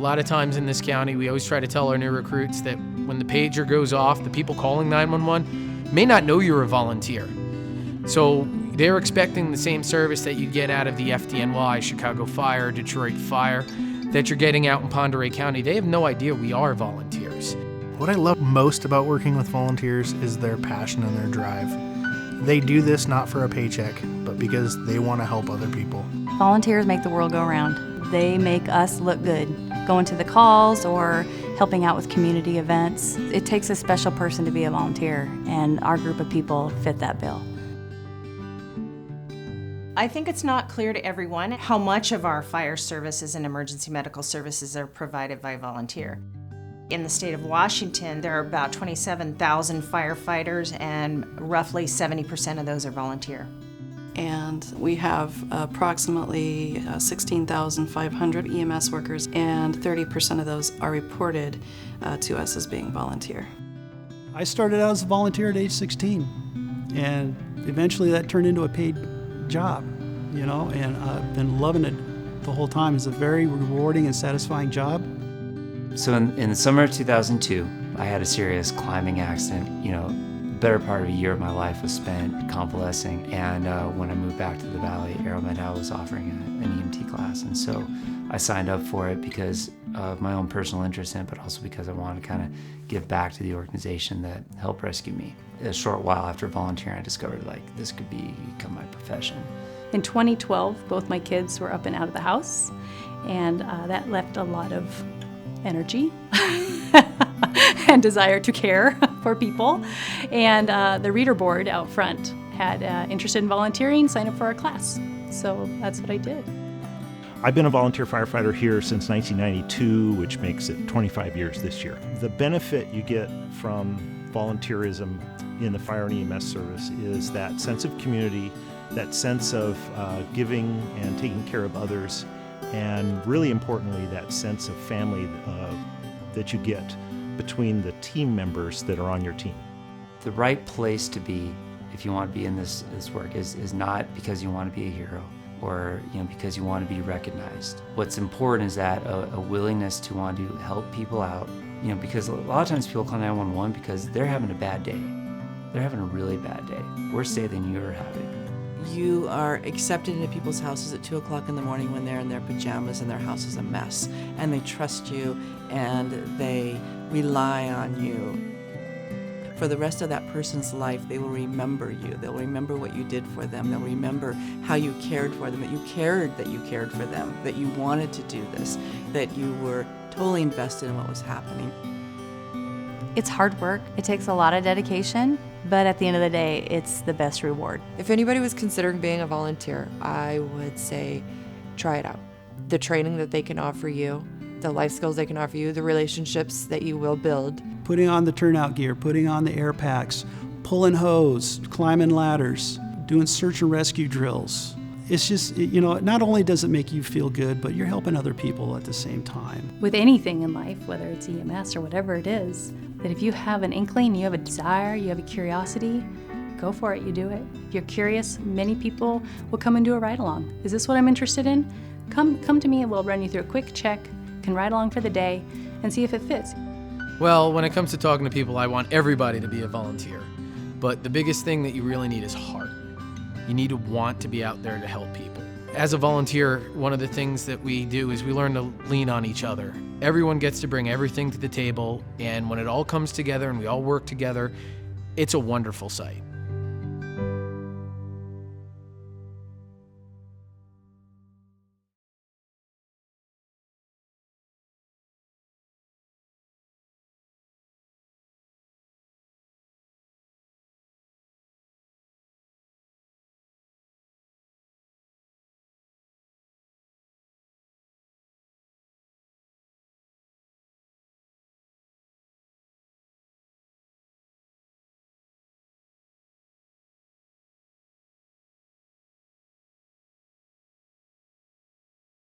lot of times in this county, we always try to tell our new recruits that when the pager goes off, the people calling 911 may not know you're a volunteer. So they're expecting the same service that you get out of the FDNY, Chicago Fire, Detroit Fire, that you're getting out in Pend Oreille County. They have no idea we are volunteers. What I love most about working with volunteers is their passion and their drive. They do this not for a paycheck, but because they want to help other people. Volunteers make the world go round. They make us look good. Going to the calls or helping out with community events. It takes a special person to be a volunteer, and our group of people fit that bill. I think it's not clear to everyone how much of our fire services and emergency medical services are provided by volunteer. In the state of Washington, there are about 27,000 firefighters, and roughly 70% of those are volunteer. And we have approximately 16,500 EMS workers, and 30% of those are reported to us as being volunteer. I started out as a volunteer at age 16, and eventually that turned into a paid job, and I've been loving it the whole time. It's a very rewarding and satisfying job. So in the summer of 2002, I had a serious climbing accident. Better part of a year of my life was spent convalescing, and when I moved back to the Valley, AeroMed was offering an EMT class, and so I signed up for it because of my own personal interest in it, but also because I wanted to kind of give back to the organization that helped rescue me. A short while after volunteering, I discovered this could become my profession. In 2012, both my kids were up and out of the house, and that left a lot of energy and desire to care for people. And the reader board out front had interested in volunteering, sign up for our class. So that's what I did. I've been a volunteer firefighter here since 1992, which makes it 25 years this year. The benefit you get from volunteerism in the fire and EMS service is that sense of community, that sense of giving and taking care of others, and really importantly, that sense of family that you get between the team members that are on your team. The right place to be if you want to be in this work is not because you want to be a hero or because you want to be recognized. What's important is that a willingness to want to help people out, because a lot of times people call 911 because they're having a bad day. They're having a really bad day, worse day than you're having. You are accepted into people's houses at 2 o'clock in the morning when they're in their pajamas and their house is a mess, and they trust you and they rely on you. For the rest of that person's life, they will remember you. They'll remember what you did for them. They'll remember how you cared for them, that you cared for them, that you wanted to do this, that you were totally invested in what was happening. It's hard work. It takes a lot of dedication, but at the end of the day, it's the best reward. If anybody was considering being a volunteer, I would say try it out. The training that they can offer you, the life skills they can offer you, the relationships that you will build. Putting on the turnout gear, putting on the air packs, pulling hose, climbing ladders, doing search and rescue drills. It's just, not only does it make you feel good, but you're helping other people at the same time. With anything in life, whether it's EMS or whatever it is, that if you have an inkling, you have a desire, you have a curiosity, go for it, you do it. If you're curious, many people will come and do a ride-along. Is this what I'm interested in? Come to me and we'll run you through a quick check, can ride along for the day, and see if it fits. Well, when it comes to talking to people, I want everybody to be a volunteer. But the biggest thing that you really need is heart. You need to want to be out there to help people. As a volunteer, one of the things that we do is we learn to lean on each other. Everyone gets to bring everything to the table, and when it all comes together and we all work together, it's a wonderful sight.